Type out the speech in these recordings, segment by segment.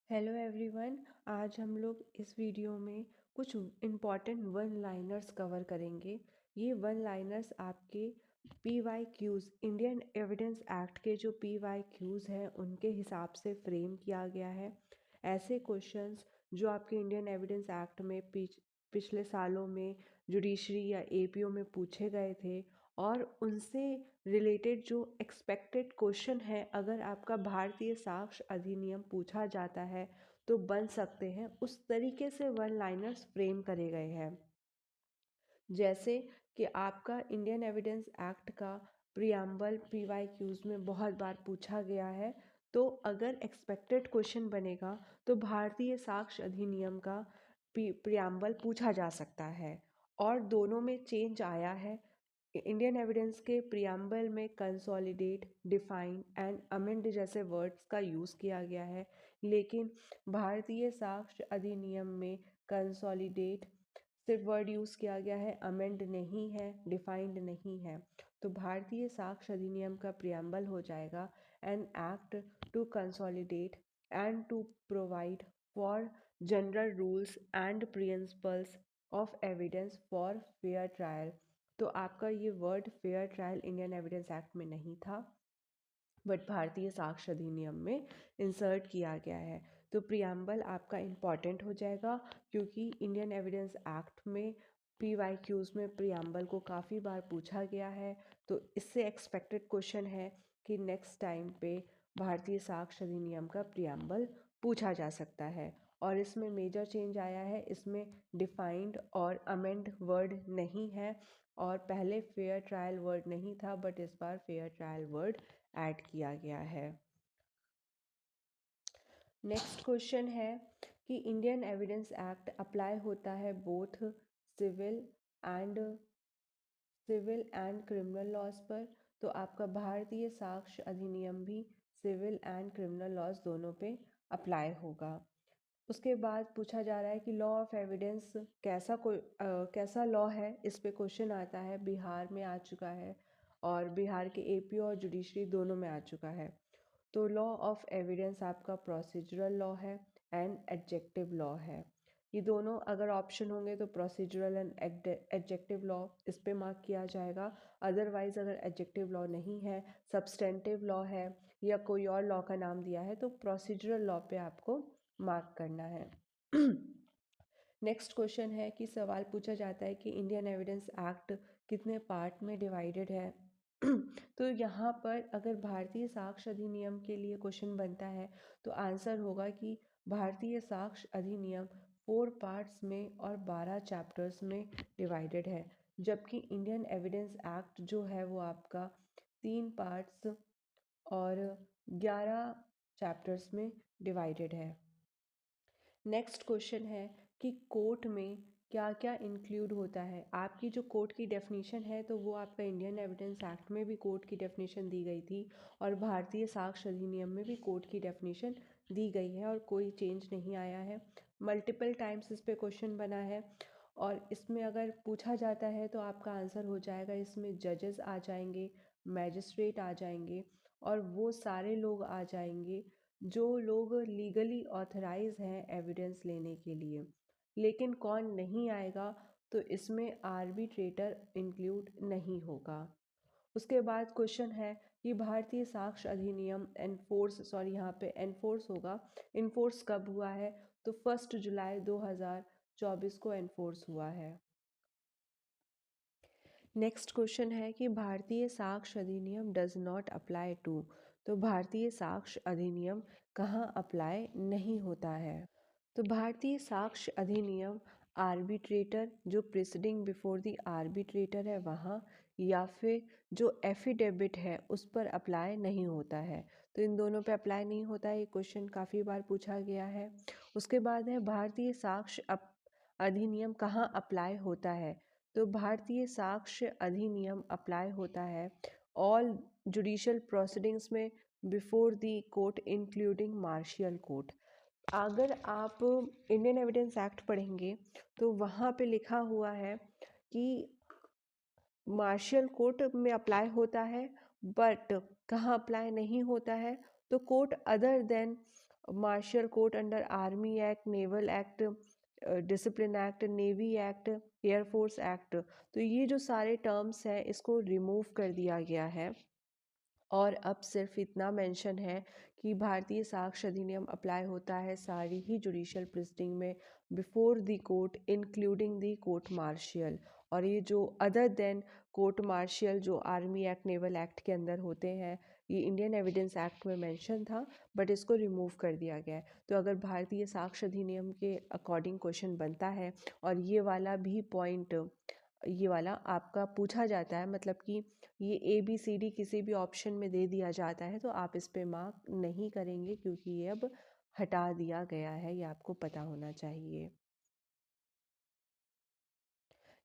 Hello everyone. आज हम लोग इस वीडियो में कुछ इम्पॉर्टेंट वन लाइनर्स कवर करेंगे। ये वन लाइनर्स आपके PYQs इंडियन एविडेंस एक्ट के जो PYQs हैं उनके हिसाब से फ्रेम किया गया है। ऐसे क्वेश्चंस जो आपके इंडियन एविडेंस एक्ट में पिछले सालों में जुडिशरी या APO में पूछे गए थे और उनसे रिलेटेड जो एक्सपेक्टेड क्वेश्चन है, अगर आपका भारतीय साक्ष्य अधिनियम पूछा जाता है तो बन सकते हैं, उस तरीके से वन लाइनर्स फ्रेम करे गए हैं। जैसे कि आपका इंडियन एविडेंस एक्ट का प्रियम्बल PYQs में बहुत बार पूछा गया है, तो अगर एक्सपेक्टेड क्वेश्चन बनेगा तो भारतीय साक्ष्य अधिनियम का प्रियम्बल पूछा जा सकता है। और दोनों में चेंज आया है। इंडियन एविडेंस के प्रियम्बल में कंसोलिडेट, डिफाइन एंड अमेंड जैसे वर्ड्स का यूज़ किया गया है, लेकिन भारतीय साक्ष्य अधिनियम में कंसोलिडेट सिर्फ वर्ड यूज़ किया गया है, अमेंड नहीं है, डिफाइंड नहीं है। तो भारतीय साक्ष्य अधिनियम का प्रियम्बल हो जाएगा an act to consolidate and to provide for general rules and principles of evidence for fair trial. तो आपका ये word fair trial Indian evidence act में नहीं था, बट भारतीय साक्ष्य अधिनियम में इंसर्ट किया गया है। तो प्रियम्बल आपका इम्पॉर्टेंट हो जाएगा, क्योंकि इंडियन एविडेंस एक्ट में PYQs में प्रियम्बल को काफ़ी बार पूछा गया है। तो इससे एक्सपेक्टेड क्वेश्चन है कि नेक्स्ट टाइम पे भारतीय साक्ष्य अधिनियम का प्रियम्बल पूछा जा सकता है। और इसमें मेजर चेंज आया है, इसमें डिफाइंड और अमेंड वर्ड नहीं है, और पहले फेयर ट्रायल वर्ड नहीं था, बट इस बार फेयर ट्रायल वर्ड ऐड किया गया है। नेक्स्ट क्वेश्चन है कि इंडियन एविडेंस एक्ट अप्लाई होता है both civil and criminal laws पर। तो आपका भारतीय साक्ष्य अधिनियम भी सिविल एंड क्रिमिनल लॉज दोनों पे अप्लाई होगा। उसके बाद पूछा जा रहा है कि लॉ ऑफ एविडेंस कैसा लॉ है, इस पे क्वेश्चन आता है। बिहार में आ चुका है और बिहार के APO और जुडिशरी दोनों में आ चुका है। तो लॉ ऑफ एविडेंस आपका प्रोसीजरल लॉ है एंड एडजेक्टिव लॉ है। ये दोनों अगर ऑप्शन होंगे तो प्रोसीजरल एंड एडजेक्टिव लॉ इस पे मार्क किया जाएगा। अदरवाइज अगर एडजेक्टिव लॉ नहीं है, सब्सटेंटिव लॉ है या कोई और लॉ का नाम दिया है, तो प्रोसीजरल लॉ पे आपको मार्क करना है। नेक्स्ट क्वेश्चन है कि सवाल पूछा जाता है कि इंडियन एविडेंस एक्ट कितने पार्ट में डिवाइडेड है। तो यहाँ पर अगर भारतीय साक्ष्य अधिनियम के लिए क्वेश्चन बनता है तो आंसर होगा कि भारतीय साक्ष्य अधिनियम 4 पार्ट्स में और 12 चैप्टर्स में डिवाइडेड है, जबकि इंडियन एविडेंस एक्ट जो है वो आपका 3 पार्ट्स और 11 चैप्टर्स में डिवाइडेड है। नेक्स्ट क्वेश्चन है कि कोर्ट में क्या क्या इंक्लूड होता है। आपकी जो कोर्ट की डेफिनेशन है तो वो आपका इंडियन एविडेंस एक्ट में भी कोर्ट की डेफिनेशन दी गई थी और भारतीय साक्ष्य अधिनियम में भी कोर्ट की डेफिनेशन दी गई है और कोई चेंज नहीं आया है। मल्टीपल टाइम्स इस पे क्वेश्चन बना है और इसमें अगर पूछा जाता है तो आपका आंसर हो जाएगा, इसमें जजेस आ जाएंगे, मैजिस्ट्रेट आ जाएंगे और वो सारे लोग आ जाएंगे जो लोग लीगली ऑथराइज हैं एविडेंस लेने के लिए। लेकिन कौन नहीं आएगा, तो इसमें आर्बिट्रेटर इंक्लूड नहीं होगा। उसके बाद क्वेश्चन है कि भारतीय साक्ष्य अधिनियम यहाँ पे एनफोर्स होगा, इन्फोर्स कब हुआ है, तो 1 जुलाई 2024 को एनफोर्स हुआ है। नेक्स्ट क्वेश्चन है कि भारतीय साक्ष्य अधिनियम डज नॉट अप्लाई टू। तो भारतीय साक्ष्य अधिनियम कहाँ अप्लाई नहीं होता है। तो भारतीय साक्ष्य अधिनियम आर्बिट्रेटर जो प्रिसीडिंग बिफोर द आर्बिट्रेटर है वहाँ, या फिर जो एफिडेविट है उस पर अप्लाई नहीं होता है। तो इन दोनों पे अप्लाई नहीं होता है, ये क्वेश्चन काफ़ी बार पूछा गया है। उसके बाद है भारतीय साक्ष्य अधिनियम कहाँ अप्लाई होता है। तो भारतीय साक्ष्य अधिनियम अप्लाई होता है ऑल जुडिशियल प्रोसीडिंग्स में before the court including martial court. अगर आप इंडियन एविडेंस एक्ट पढ़ेंगे तो वहाँ पे लिखा हुआ है कि मार्शियल कोर्ट में अप्लाई होता है, बट कहाँ अप्लाई नहीं होता है, तो court other than martial court under army act, naval act, discipline act, navy act, air force act. तो ये जो सारे टर्म्स हैं इसको रिमूव कर दिया गया है और अब सिर्फ इतना मेंशन है कि भारतीय साक्ष्य अधिनियम अप्लाई होता है सारी ही जुडिशियल प्रोसीडिंग में before the court including the court martial. और ये जो अदर देन कोर्ट मार्शियल जो आर्मी एक्ट, नेवल एक्ट के अंदर होते हैं, ये इंडियन एविडेंस एक्ट में मेंशन था बट इसको रिमूव कर दिया गया है। तो अगर भारतीय साक्ष्य अधिनियम के अकॉर्डिंग क्वेश्चन बनता है और ये वाला भी पॉइंट, ये वाला आपका पूछा जाता है, मतलब कि ये ABCD किसी भी ऑप्शन में दे दिया जाता है, तो आप इस पे मार्क नहीं करेंगे क्योंकि ये अब हटा दिया गया है, ये आपको पता होना चाहिए।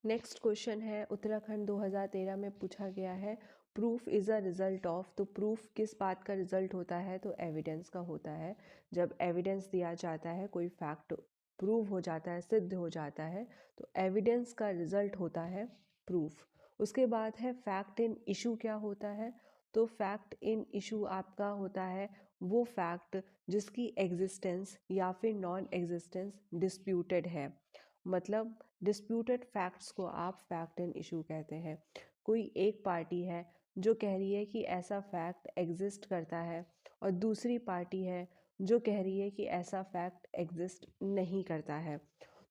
नेक्स्ट क्वेश्चन है उत्तराखंड 2013 में पूछा गया है, proof is a result of. तो प्रूफ किस बात का रिजल्ट होता है? तो एविडेंस का होता है। जब एविडेंस दिया जाता है, कोई फैक्ट प्रूव हो जाता है, सिद्ध हो जाता है, तो एविडेंस का रिजल्ट होता है प्रूफ। उसके बाद है फैक्ट इन इशू। क्या होता है? तो फैक्ट इन इशू आपका होता है वो फैक्ट जिसकी एग्जिस्टेंस या फिर नॉन एग्जिस्टेंस डिस्प्यूटेड है। मतलब डिस्प्यूटेड फैक्ट्स को आप फैक्ट इन इशू कहते हैं। कोई एक पार्टी है जो कह रही है कि ऐसा फैक्ट एग्जिस्ट करता है और दूसरी पार्टी है जो कह रही है कि ऐसा फैक्ट एग्जिस्ट नहीं करता है।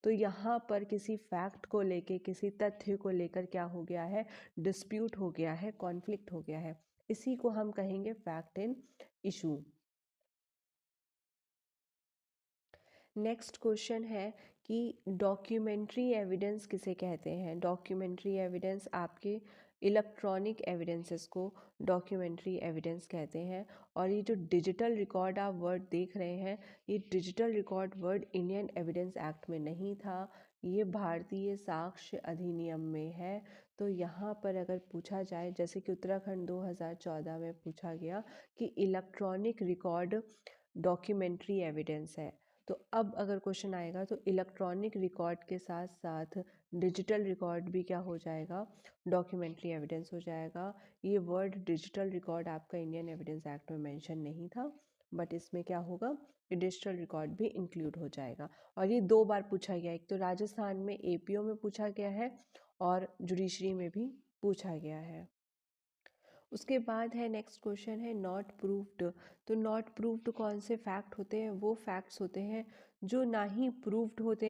तो यहाँ पर किसी फैक्ट को लेके, किसी तथ्य को लेकर क्या हो गया है? डिस्प्यूट हो गया है, कॉन्फ्लिक्ट हो गया है। इसी को हम कहेंगे fact in issue. Next question है कि डॉक्यूमेंट्री एविडेंस किसे कहते हैं? डॉक्यूमेंट्री एविडेंस आपके इलेक्ट्रॉनिक एविडेंसेस को डॉक्यूमेंट्री एविडेंस कहते हैं। और ये जो डिजिटल रिकॉर्ड आप वर्ड देख रहे हैं, ये digital record word Indian evidence act में नहीं था, ये भारतीय साक्ष्य अधिनियम में है। तो यहाँ पर अगर पूछा जाए, जैसे कि उत्तराखंड 2014 में पूछा गया कि इलेक्ट्रॉनिक रिकॉर्ड डॉक्यूमेंट्री एविडेंस है, तो अब अगर क्वेश्चन आएगा तो इलेक्ट्रॉनिक रिकॉर्ड के साथ साथ डिजिटल रिकॉर्ड भी क्या हो जाएगा? डॉक्यूमेंट्री एविडेंस हो जाएगा। ये वर्ड डिजिटल रिकॉर्ड आपका इंडियन एविडेंस एक्ट में मेंशन नहीं था, बट इसमें क्या होगा? डिजिटल रिकॉर्ड भी इंक्लूड हो जाएगा। और ये 2 बार पूछा गया, एक तो राजस्थान में APO में पूछा गया है और जुडिशरी में भी पूछा गया है। उसके बाद है नेक्स्ट क्वेश्चन है नॉट प्रूव्ड। तो नॉट प्रूव्ड कौन से फैक्ट होते हैं? वो फैक्ट्स होते हैं जो ना ही प्रूव्ड होते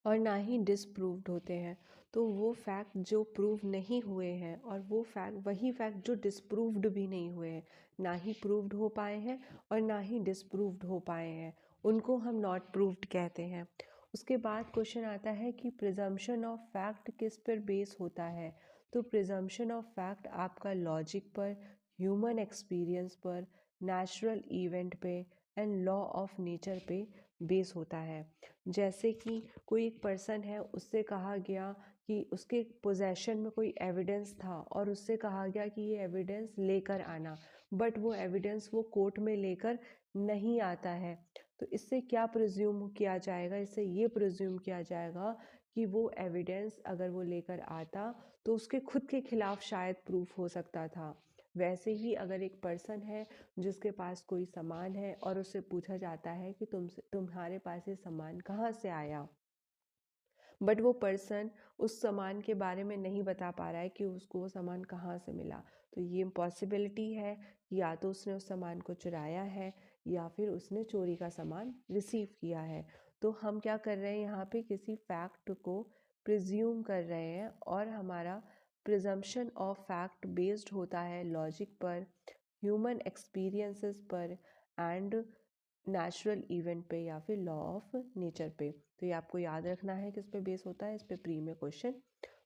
और ना ही डिसप्रूव्ड होते हैं। तो वो फैक्ट जो प्रूव नहीं हुए हैं और वो फैक्ट, वही फैक्ट जो डिसप्रूव्ड भी नहीं हुए हैं, ना ही प्रूव्ड हो पाए हैं और ना ही डिसप्रूव्ड हो पाए हैं, उनको हम नॉट प्रूव्ड कहते हैं। उसके बाद क्वेश्चन आता है कि प्रिजम्पशन ऑफ फैक्ट किस पर बेस होता है? तो प्रिजम्पशन ऑफ फैक्ट आपका लॉजिक पर, ह्यूमन एक्सपीरियंस पर, नेचुरल इवेंट पे एंड लॉ ऑफ नेचर पे बेस होता है। जैसे कि कोई एक पर्सन है, उससे कहा गया कि उसके पोजेशन में कोई एविडेंस था और उससे कहा गया कि ये एविडेंस लेकर आना, बट वो एविडेंस वो कोर्ट में लेकर नहीं आता है। तो इससे क्या प्रिज्यूम किया जाएगा? इससे ये प्रिज्यूम किया जाएगा कि वो एविडेंस अगर वो लेकर आता तो उसके खुद के खिलाफ शायद प्रूफ हो सकता था। वैसे ही अगर एक पर्सन है जिसके पास कोई सामान है और उससे पूछा जाता है कि तुम्हारे पास ये सामान कहाँ से आया, बट वो पर्सन उस सामान के बारे में नहीं बता पा रहा है कि उसको वो सामान कहाँ से मिला, तो ये पॉसिबिलिटी है कि या तो उसने उस सामान को चुराया है या फिर उसने चोरी का सामान रिसीव किया है। तो हम क्या कर रहे हैं यहाँ पे? किसी फैक्ट को प्रिज्यूम कर रहे हैं और हमारा प्रिजम्पशन ऑफ फैक्ट बेस्ड होता है लॉजिक पर, ह्यूमन एक्सपीरियंसेस पर एंड नेचुरल इवेंट पे या फिर लॉ ऑफ नेचर पे। तो ये आपको याद रखना है किस पे बेस होता है, इस पे प्री में क्वेश्चन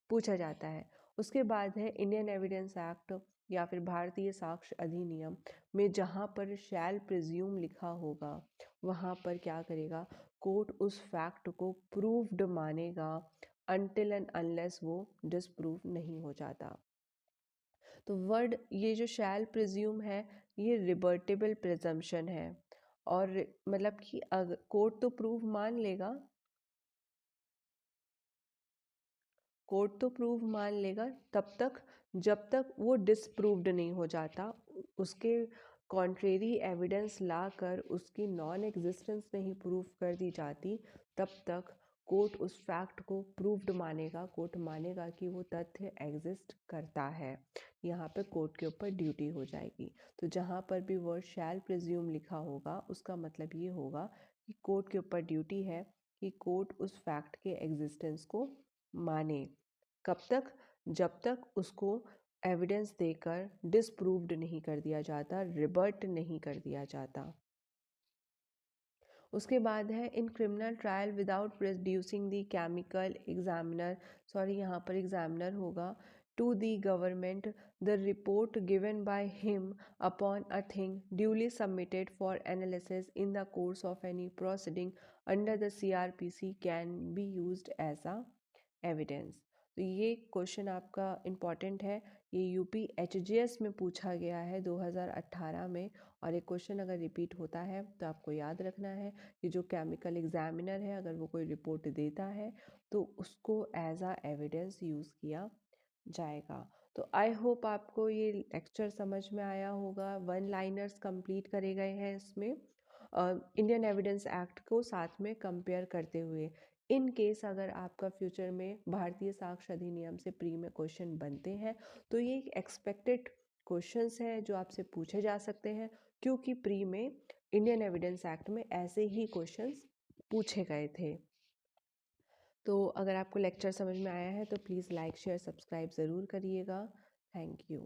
पूछा जाता है। उसके बाद है इंडियन एविडेंस एक्ट या फिर भारतीय साक्ष्य अधिनियम में जहाँ पर शैल प्रिज्यूम लिखा होगा, वहाँ पर क्या करेगा? कोर्ट उस फैक्ट को प्रूव्ड मानेगा अनटिल एंड अनलेस वो डिसप्रूव नहीं हो जाता। तो वर्ड ये जो शैल प्रिज्यूम है, ये रिबर्टेबल प्रिजम्पशन है। और मतलब कि अगर कोर्ट तो प्रूव मान लेगा, कोर्ट तो प्रूव मान लेगा तब तक जब तक वो डिसप्रूव्ड नहीं हो जाता, उसके कॉन्ट्रेरी एविडेंस लाकर उसकी नॉन एग्जिस्टेंस नहीं प्रूव कर दी जाती, तब तक कोर्ट उस फैक्ट को प्रूव्ड मानेगा, कोर्ट मानेगा कि वो तथ्य एग्जिस्ट करता है। यहाँ पे कोर्ट के ऊपर ड्यूटी हो जाएगी। तो जहाँ पर भी वर्ड शैल प्रिज्यूम लिखा होगा उसका मतलब ये होगा कि कोर्ट के ऊपर ड्यूटी है कि कोर्ट उस फैक्ट के एग्जिस्टेंस को माने। कब तक? जब तक उसको एविडेंस देकर डिसप्रूव्ड नहीं कर दिया जाता, रिबर्ट नहीं कर दिया जाता। उसके बाद है in criminal trial without producing the chemical examiner, sorry यहाँ पर एग्जामिनर होगा, to the government the report given by him upon a thing duly submitted for analysis in the course of any proceeding under the CRPC can be used as a evidence. तो ये question आपका important है, ये UP HGS में पूछा गया है 2018 में। और एक क्वेश्चन अगर रिपीट होता है तो आपको याद रखना है कि जो केमिकल एग्जामिनर है अगर वो कोई रिपोर्ट देता है तो उसको एज आ एविडेंस यूज़ किया जाएगा। तो आई होप आपको ये लेक्चर समझ में आया होगा। वन लाइनर्स कंप्लीट करे गए हैं इसमें इंडियन एविडेंस एक्ट को साथ में कंपेयर करते हुए। इन केस अगर आपका फ्यूचर में भारतीय साक्ष्य अधिनियम से प्री में क्वेश्चन बनते हैं तो ये एक्सपेक्टेड क्वेश्चंस हैं जो आपसे पूछे जा सकते हैं, क्योंकि प्री में इंडियन एविडेंस एक्ट में ऐसे ही क्वेश्चंस पूछे गए थे। तो अगर आपको लेक्चर समझ में आया है तो प्लीज़ लाइक शेयर सब्सक्राइब ज़रूर करिएगा। Thank you.